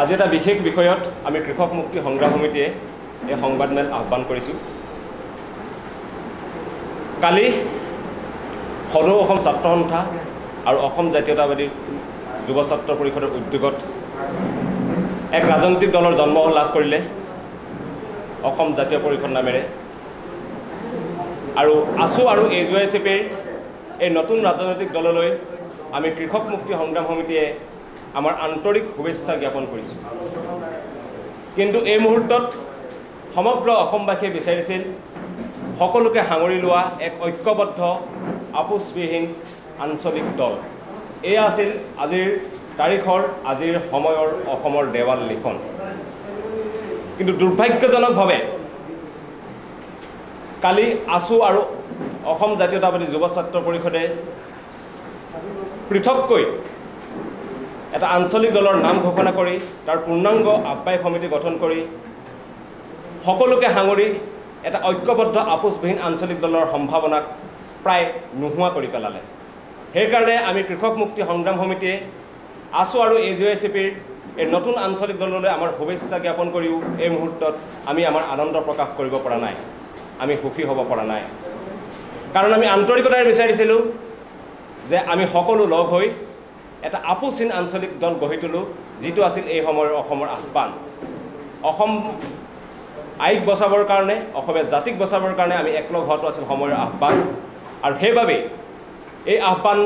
আজি এটা বিশেষ বিষয়ত আমি কৃষক মুক্তি সংগ্ৰাম সমিতিয়ে এই সংবাদমেল আহ্বান কৰিছোঁ। কালি সদৌ অসম ছাত্ৰ সন্থা আৰু অসম জাতীয়তাবাদী যুৱ ছাত্ৰ পৰিষদৰ উদ্যোগত এক ৰাজনৈতিক দলৰ জন্ম লাভ কৰিলে অসম জাতীয় পৰিষদ নামেৰে। আৰু আছু আৰু AJCPৰ এই নতুন ৰাজনৈতিক দললৈ আমি কৃষক মুক্তি সংগ্ৰাম সমিতিয়ে আমাৰ আন্তৰিক শুভেচ্ছা জ্ঞাপন কৰিছোঁ। কিন্তু এই মুহূৰ্তত সমগ্ৰ অসমবাসীয়ে বিচাৰিছিল সকলোকে সাঙুৰি লোৱা এক ঐক্যবদ্ধ আপোচবিহীন আঞ্চলিক দল। এয়া আছিল আজিৰ তাৰিখৰ আজিৰ সময়ৰ অসমৰ দেৱাল লিখন। কিন্তু দুৰ্ভাগ্যজনকভাৱে কালি আছু আৰু অসম জাতীয়তাবাদী যুৱ ছাত্ৰ পৰিষদে পৃথককৈ এটা আঞ্চলিক দলৰ নাম ঘোষণা কৰি তাৰ পূৰ্ণাংগ আহ্বায়ক সমিতি গঠন কৰি সকলোকে সাঙুৰি এটা ঐক্যবদ্ধ আপোচবিহীন আঞ্চলিক দলৰ সম্ভাৱনাক প্ৰায় নোহোৱা কৰি পেলালে। সেইকাৰণে আমি কৃষক মুক্তি সংগ্ৰাম সমিতিয়ে আছু আৰু AJCPৰ এই নতুন আঞ্চলিক দললৈ আমাৰ শুভেচ্ছা জ্ঞাপন কৰিও এই মুহূৰ্তত আমি আমাৰ আনন্দ প্ৰকাশ কৰিব পৰা নাই, আমি সুখী হ'ব পৰা নাই। কাৰণ আমি আন্তৰিকতাৰে বিচাৰিছিলোঁ যে আমি সকলো লগ হৈ এটা আপোচহীন আঞ্চলিক দল গঢ়ি তোলোঁ, যিটো আছিল এই সময়ৰ অসমৰ আহ্বান। অসম আইক বচাবৰ কাৰণে, অসমীয়া জাতিক বচাবৰ কাৰণে আমি একলগ হোৱাটো আছিল সময়ৰ আহ্বান। আৰু সেইবাবে এই আহ্বান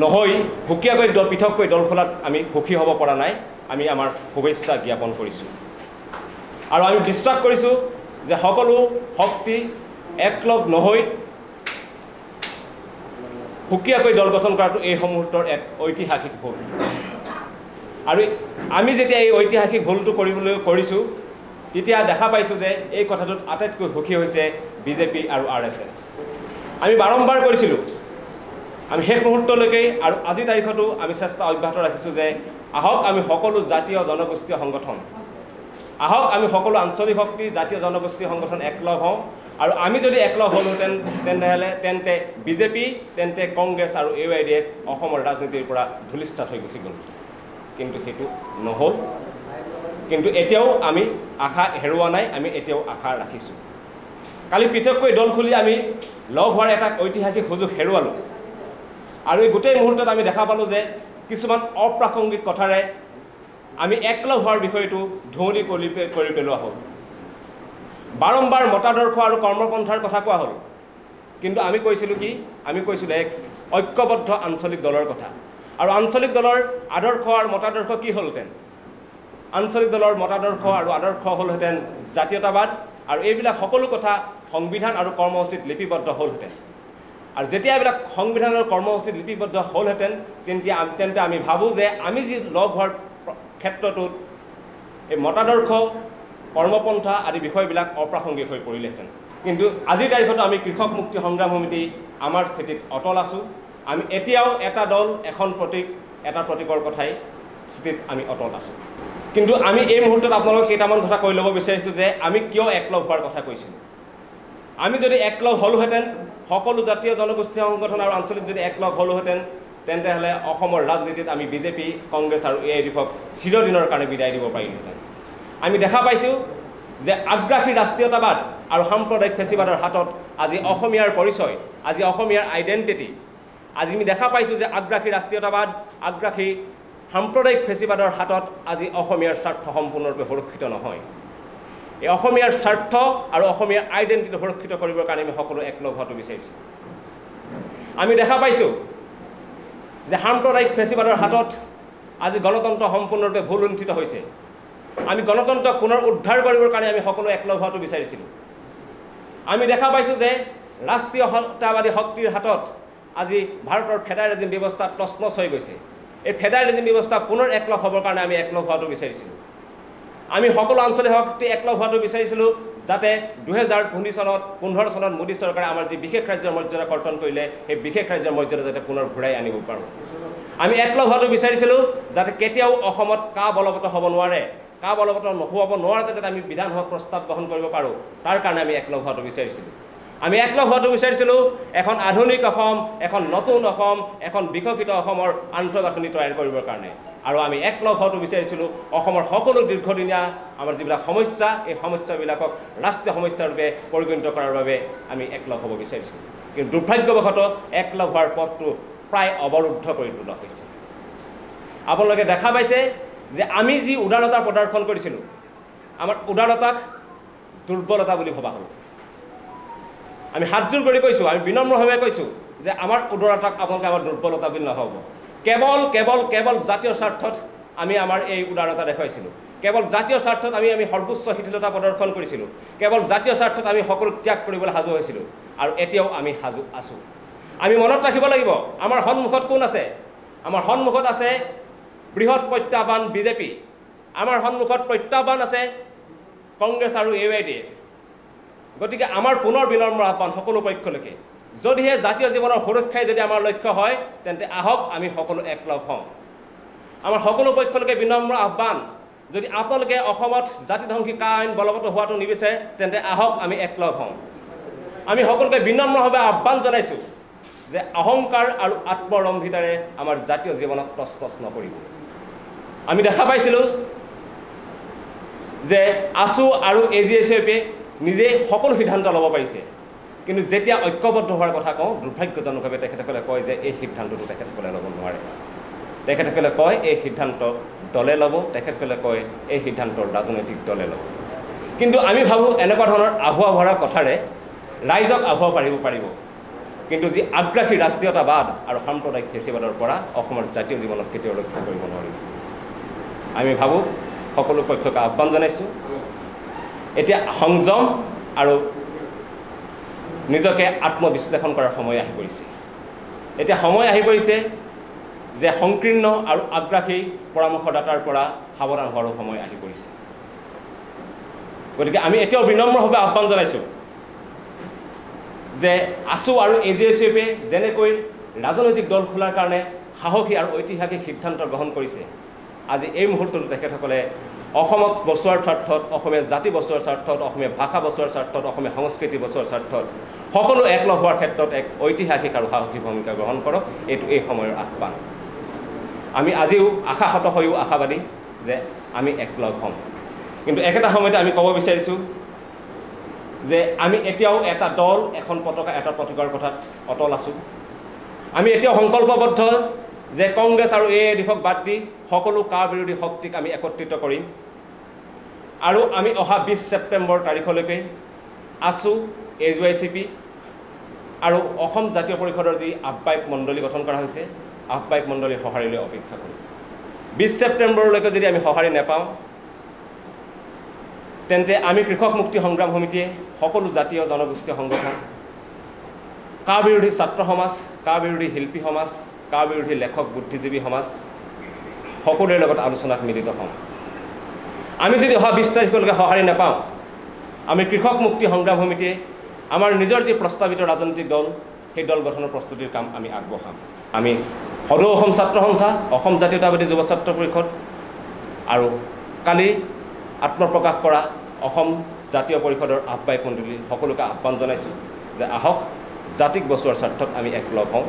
নহৈ সুকীয়াকৈ পৃথককৈ দল খোলাত আমি সুখী হ'ব পৰা নাই, আমি আমাৰ শুভেচ্ছা জ্ঞাপন কৰিছোঁ। আৰু আমি বিশ্বাস কৰিছোঁ যে সকলো শক্তি একলগ নহৈ সুকীয়াকৈ দল গঠন কৰাটো এই মুহূৰ্তৰ এক ঐতিহাসিক ভুল। আৰু আমি যেতিয়া এই ঐতিহাসিক ভুলটো কৰিছোঁ তেতিয়া দেখা পাইছোঁ যে এই কথাটোত আটাইতকৈ সুখী হৈছে BJP আৰু RSS। আমি বাৰম্বাৰ কৰিছিলোঁ, আমি শেষ মুহূৰ্তলৈকে আৰু আজিৰ তাৰিখতো আমি চেষ্টা অব্যাহত ৰাখিছোঁ যে আহক আমি সকলো জাতীয় জনগোষ্ঠীয় সংগঠন, আহক আমি সকলো আঞ্চলিক শক্তি জাতীয় জনগোষ্ঠীয় সংগঠন একলগ হওঁ। আৰু আমি যদি একলগ হ'লোহেঁতেন তেন্তে BJP, তেন্তে কংগ্ৰেছ আৰু AYDF অসমৰ ৰাজনীতিৰ পৰা ধূলিসাৎ হৈ গুচি গ'ল। কিন্তু সেইটো নহ'ল। কিন্তু এতিয়াও আমি আশা হেৰুওৱা নাই, আমি এতিয়াও আশা ৰাখিছোঁ। কালি পৃথককৈ দল খুলি আমি লগ হোৱাৰ এটা ঐতিহাসিক সুযোগ হেৰুৱালোঁ। আৰু এই গোটেই মুহূৰ্তত আমি দেখা পালোঁ যে কিছুমান অপ্ৰাসংগিক কথাৰে আমি একলগ হোৱাৰ বিষয়টো ধুঁৱলি কৰি পেলোৱা হ'ল। বাৰম্বাৰ মতাদৰ্শ আৰু কৰ্মপন্থাৰ কথা কোৱা হ'ল। কিন্তু আমি কৈছিলোঁ কি? আমি কৈছিলোঁ এক ঐক্যবদ্ধ আঞ্চলিক দলৰ কথা। আৰু আঞ্চলিক দলৰ আদৰ্শ আৰু মতাদৰ্শ কি হ'লহেঁতেন? আঞ্চলিক দলৰ মতাদৰ্শ আৰু আদৰ্শ হ'লহেঁতেন জাতীয়তাবাদ, আৰু এইবিলাক সকলো কথা সংবিধান আৰু কৰ্মসূচীত লিপিবদ্ধ হ'লহেঁতেন। আৰু যেতিয়া এইবিলাক সংবিধান আৰু কৰ্মসূচীত লিপিবদ্ধ হ'লহেঁতেন তেন্তে আমি ভাবোঁ যে আমি যি লগ হোৱাৰ ক্ষেত্ৰটোত এই মতাদৰ্শ কৰ্মপন্থা আদি বিষয়বিলাক অপ্ৰাসংগিক হৈ পৰিলেহেঁতেন। কিন্তু আজিৰ তাৰিখতো আমি কৃষক মুক্তি সংগ্ৰাম সমিতি আমাৰ স্থিতিত অটল আছোঁ। আমি এতিয়াও এটা দল এখন প্ৰতীক, এটা প্ৰতীকৰ কথাই স্থিতিত আমি অটল আছোঁ। কিন্তু আমি এই মুহূৰ্তত আপোনালোকক কেইটামান কথা কৈ ল'ব বিচাৰিছোঁ যে আমি কিয় একলগ হোৱাৰ কথা কৈছিলোঁ। আমি যদি একলগ হ'লোহেঁতেন, সকলো জাতীয় জনগোষ্ঠীয় সংগঠন আৰু আঞ্চলিক যদি একলগ হ'লোহেঁতেন তেন্তেহ'লে অসমৰ ৰাজনীতিত আমি BJP, কংগ্ৰেছ আৰু AYDFক চিৰদিনৰ কাৰণে বিদায় দিব পাৰিলোহেঁতেন। আমি দেখা পাইছোঁ যে আগ্ৰাসী ৰাষ্ট্ৰীয়তাবাদ আৰু সাম্প্ৰদায়িক ফেচিবাদৰ হাতত আজি অসমীয়াৰ পৰিচয়, আজি অসমীয়াৰ আইডেণ্টিটি, আজি আমি দেখা পাইছোঁ যে আগ্ৰাসী ৰাষ্ট্ৰীয়তাবাদ, আগ্ৰাসী সাম্প্ৰদায়িক ফেচিবাদৰ হাতত আজি অসমীয়াৰ স্বাৰ্থ সম্পূৰ্ণৰূপে সুৰক্ষিত নহয়। এই অসমীয়াৰ স্বাৰ্থ আৰু অসমীয়াৰ আইডেণ্টিটি সুৰক্ষিত কৰিবৰ কাৰণে আমি সকলো একলগ হোৱাটো বিচাৰিছোঁ। আমি দেখা পাইছোঁ যে সাম্প্ৰদায়িক ফেচিবাদৰ হাতত আজি গণতন্ত্ৰ সম্পূৰ্ণৰূপে ভুল লুণ্ঠিত হৈছে। আমি গণতন্ত্ৰক পুনৰ উদ্ধাৰ কৰিবৰ কাৰণে আমি সকলো একলগ হোৱাটো বিচাৰিছিলোঁ। আমি দেখা পাইছোঁ যে ৰাষ্ট্ৰীয়তাবাদী শক্তিৰ হাতত আজি ভাৰতৰ ফেডাৰেলিজম ব্যৱস্থা তছনছ হৈ গৈছে। এই ফেডাৰেলিজম ব্যৱস্থা পুনৰ একলগ হ'বৰ কাৰণে আমি একলগ হোৱাটো বিচাৰিছিলোঁ। আমি সকলো আঞ্চলিক শক্তি একলগ হোৱাটো বিচাৰিছিলোঁ যাতে 2015 চনত মোদী চৰকাৰে আমাৰ যি বিশেষ ৰাজ্যৰ মৰ্যাদা কৰ্তন কৰিলে, সেই বিশেষ ৰাজ্যৰ মৰ্যাদা যাতে পুনৰ ঘূৰাই আনিব পাৰোঁ। আমি একলগ হোৱাটো বিচাৰিছিলোঁ যাতে কেতিয়াও অসমত বলবৎ হ'ব নোৱাৰে, বলবৎ নহ'ব নোৱাৰাতে যাতে আমি বিধানসভাত প্ৰস্তাৱ গ্ৰহণ কৰিব পাৰোঁ, তাৰ কাৰণে আমি একলগ হোৱাটো বিচাৰিছিলোঁ। আমি একলগ হোৱাটো বিচাৰিছিলোঁ এখন আধুনিক অসম, এখন নতুন অসম, এখন বিকশিত অসমৰ আন্তঃগাঁথনি তৈয়াৰ কৰিবৰ কাৰণে। আৰু আমি একলগ হোৱাটো বিচাৰিছিলোঁ অসমৰ সকলো দীৰ্ঘদিনীয়া আমাৰ যিবিলাক সমস্যা এই সমস্যাবিলাকক ৰাষ্ট্ৰীয় সমস্যা ৰূপে পৰিগণিত কৰাৰ বাবে আমি একলগ হ'ব বিচাৰিছিলোঁ কিন্তু দুৰ্ভাগ্যবশতঃ একলগ হোৱাৰ পথটো প্ৰায় অৱৰুদ্ধ কৰি তোলা হৈছে আপোনালোকে দেখা পাইছে যে আমি যি উদাৰতা প্ৰদৰ্শন কৰিছিলোঁ আমাৰ উদাৰতাক দুৰ্বলতা বুলি ভবা হ'ল আমি হাতজোৰ কৰি কৈছোঁ আমি বিনম্ৰভাৱে কৈছোঁ যে আমাৰ উদাৰতাক আপোনালোকে আমাৰ দুৰ্বলতা বুলি নহ'ব কেৱল কেৱল কেৱল জাতীয় স্বাৰ্থত আমি আমাৰ এই উদাৰতা দেখুৱাইছিলোঁ কেৱল জাতীয় স্বাৰ্থত আমি সৰ্বোচ্চ শিথিলতা প্ৰদৰ্শন কৰিছিলোঁ কেৱল জাতীয় স্বাৰ্থত আমি সকলো ত্যাগ কৰিবলৈ সাজু হৈছিলোঁ আৰু এতিয়াও আমি সাজু আছোঁ আমি মনত ৰাখিব লাগিব আমাৰ সন্মুখত কোন আছে আমাৰ সন্মুখত আছে বৃহৎ প্ৰত্যাহ্বান বিজেপি আমাৰ সন্মুখত প্ৰত্যাহ্বান আছে কংগ্ৰেছ আৰু AYD গতিকে আমাৰ পুনৰ বিনম্ৰ আহ্বান সকলো পক্ষলৈকে যদিহে জাতীয় জীৱনৰ সুৰক্ষাই যদি আমাৰ লক্ষ্য হয় তেন্তে আহক আমি সকলো একলগ হওঁ আমাৰ সকলো পক্ষলৈকে বিনম্ৰ আহ্বান যদি আপোনালোকে অসমত জাতিধ্বংসী আইন বলবৎ হোৱাটো নিবিচাৰে তেন্তে আহক আমি একলগ হওঁ আমি সকলোকে বিনম্ৰভাৱে আহ্বান জনাইছোঁ যে অহংকাৰ আৰু আত্মৰম্ভিতাৰে আমাৰ জাতীয় জীৱনক তছনছ নকৰিব আমি দেখা পাইছিলোঁ যে ASU আৰু AGSFে নিজে সকলো সিদ্ধান্ত ল'ব পাৰিছে কিন্তু যেতিয়া ঐক্যবদ্ধ হোৱাৰ কথা কওঁ দুৰ্ভাগ্যজনকভাৱে তেখেতসকলে কয় যে এই সিদ্ধান্তটো তেখেতসকলে ল'ব নোৱাৰে তেখেতসকলে কয় এই সিদ্ধান্ত দলে ল'ব তেখেতসকলে কয় এই সিদ্ধান্তৰ ৰাজনৈতিক দলে ল'ব কিন্তু আমি ভাবোঁ এনেকুৱা ধৰণৰ আভুৱা ভৰা কথাৰে ৰাইজক আভুৱা পাৰিব কিন্তু যি আগ্ৰাসী ৰাষ্ট্ৰীয়তাবাদ আৰু সাম্প্ৰদায়িক ফেচিবাদৰ পৰা অসমৰ জাতীয় জীৱনক কেতিয়াও ৰক্ষা কৰিব নোৱাৰিব আমি ভাবোঁ সকলো পক্ষক আহ্বান জনাইছোঁ এতিয়া সংযম আৰু নিজকে আত্মবিশ্লেষণ কৰাৰ সময় আহি পৰিছে এতিয়া সময় আহি পৰিছে যে সংকীৰ্ণ আৰু আগ্ৰাসী পৰামৰ্শদাতাৰ পৰা সাৱধান হোৱাৰো সময় আহি পৰিছে গতিকে আমি এতিয়াও বিনম্ৰভাৱে আহ্বান জনাইছোঁ যে ASU আৰু AGSFে যেনেকৈ ৰাজনৈতিক দল খোলাৰ কাৰণে সাহসী আৰু ঐতিহাসিক সিদ্ধান্ত গ্ৰহণ কৰিছে আজি এই মুহূৰ্তত তেখেতসকলে অসমক বচোৱাৰ স্বাৰ্থত অসমীয়া জাতি বচোৱাৰ স্বাৰ্থত অসমীয়া ভাষা বচোৱাৰ স্বাৰ্থত অসমীয়া সংস্কৃতি বচোৱাৰ স্বাৰ্থত সকলো একলগ হোৱাৰ ক্ষেত্ৰত এক ঐতিহাসিক আৰু সাহসী ভূমিকা গ্ৰহণ কৰক এইটো এই সময়ৰ আহ্বান আমি আজিও আশাহত হৈও আশাবাদী যে আমি একলগ হ'ম কিন্তু একেটা সময়তে আমি ক'ব বিচাৰিছোঁ যে আমি এতিয়াও এটা দল এখন পতাকা এটা প্ৰতীকৰ কথাত অটল আছোঁ আমি এতিয়াও সংকল্পবদ্ধ যে কংগ্ৰেছ আৰু AIDFক বাদ দি সকলো বিৰোধী শক্তিক আমি একত্ৰিত কৰিম আৰু আমি অহা 20 ছেপ্টেম্বৰ তাৰিখলৈকে ASU AGSFP আৰু অসম জাতীয় পৰিষদৰ যি আহ্বায়ক মণ্ডলী গঠন কৰা হৈছে আহ্বায়ক মণ্ডলীৰ সঁহাৰিলৈ অপেক্ষা কৰিম 20 ছেপ্টেম্বৰলৈকে যদি আমি সঁহাৰি নাপাওঁ তেন্তে আমি কৃষক মুক্তি সংগ্ৰাম সমিতিয়ে সকলো জাতীয় জনগোষ্ঠীয় সংগঠন বিৰোধী ছাত্ৰ সমাজ বিৰোধী শিল্পী সমাজ বিৰোধী লেখক বুদ্ধিজীৱী সমাজ সকলোৰে লগত আলোচনাত মিলিত হ'ম আমি যদি অহা 20 তাৰিখলৈকে সঁহাৰি নাপাওঁ আমি কৃষক মুক্তি সংগ্ৰাম সমিতিয়ে আমাৰ নিজৰ যি প্ৰস্তাৱিত ৰাজনৈতিক দল সেই দল গঠনৰ প্ৰস্তুতিৰ কাম আমি আগবঢ়াম আমি সদৌ অসম ছাত্ৰ সন্থা অসম জাতীয়তাবাদী যুৱ ছাত্ৰ পৰিষদ আৰু কালি আত্মপ্ৰকাশ কৰা অসম জাতীয় পৰিষদৰ আহ্বায়ক মণ্ডলী সকলোকে আহ্বান জনাইছোঁ যে আহক জাতিক বচোৱাৰ স্বাৰ্থত আমি একলগ হওঁ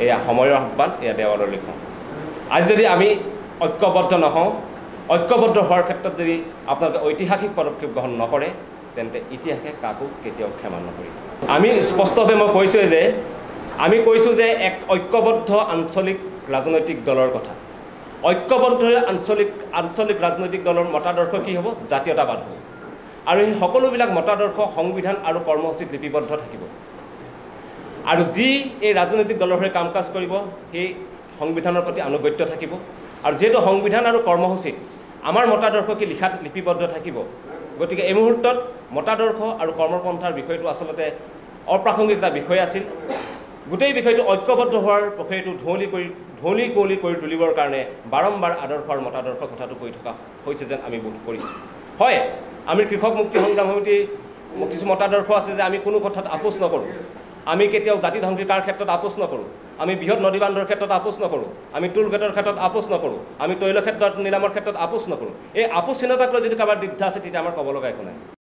এয়া সময়ৰ আহ্বান এয়া দেৱালৰ লিখন আজি যদি আমি ঐক্যবদ্ধ নহওঁ ঐক্যবদ্ধ হোৱাৰ ক্ষেত্ৰত যদি আপোনালোকে ঐতিহাসিক পদক্ষেপ গ্ৰহণ নকৰে তেন্তে ইতিহাসে কাকো কেতিয়াও ক্ষমা নকৰিব আমি স্পষ্টভাৱে মই কৈছোঁৱে যে আমি কৈছোঁ যে এক ঐক্যবদ্ধ আঞ্চলিক ৰাজনৈতিক দলৰ কথা ঐক্যবদ্ধ আঞ্চলিক ৰাজনৈতিক দলৰ মতাদৰ্শ কি হ'ব জাতীয়তাবাদ হ'ব আৰু এই সকলোবিলাক মতাদৰ্শ সংবিধান আৰু কৰ্মসূচীত লিপিবদ্ধ থাকিব আৰু যি এই ৰাজনৈতিক দলৰ হৈ কাম কাজ কৰিব সেই সংবিধানৰ প্ৰতি আনুগত্য থাকিব আৰু যেহেতু সংবিধান আৰু কৰ্মসূচীত আমাৰ মতাদৰ্শ কি লিখাত লিপিবদ্ধ থাকিব গতিকে এই মুহূৰ্তত মতাদৰ্শ আৰু কৰ্মপন্থাৰ বিষয়টো আচলতে অপ্ৰাসংগিক এটা বিষয় আছিল গোটেই বিষয়টো ঐক্যবদ্ধ হোৱাৰ প্ৰক্ৰিয়াটো ঢৌলি কুঁৱলী কৰি তুলিবৰ কাৰণে বাৰম্বাৰ আদৰ্শ আৰু মতাদৰ্শ কথাটো কৈ থকা হৈছে যেন আমি বোধ কৰিছোঁ হয় আমি কৃষক মুক্তি সংগ্ৰাম সমিতিৰ কিছু মতাদৰ্শ আছে যে আমি কোনো কথাত আপোচ নকৰোঁ আমি কেতিয়াও জাতি ধ্বংসিকাৰ ক্ষেত্ৰত আপোচ নকৰোঁ আমি বৃহৎ নদী বান্ধৰ ক্ষেত্ৰত আপোচ নকৰোঁ আমি টুল গেটৰ ক্ষেত্ৰত আপোচ নকৰোঁ আমি তৈল ক্ষেত্ৰত নিলামৰ ক্ষেত্ৰত আপোচ নকৰোঁ এই আপোচহীনতাক লৈ যদি কাৰোবাৰ দ্বিধা আছে তেতিয়া আমাৰ ক'ব লগা একো নাই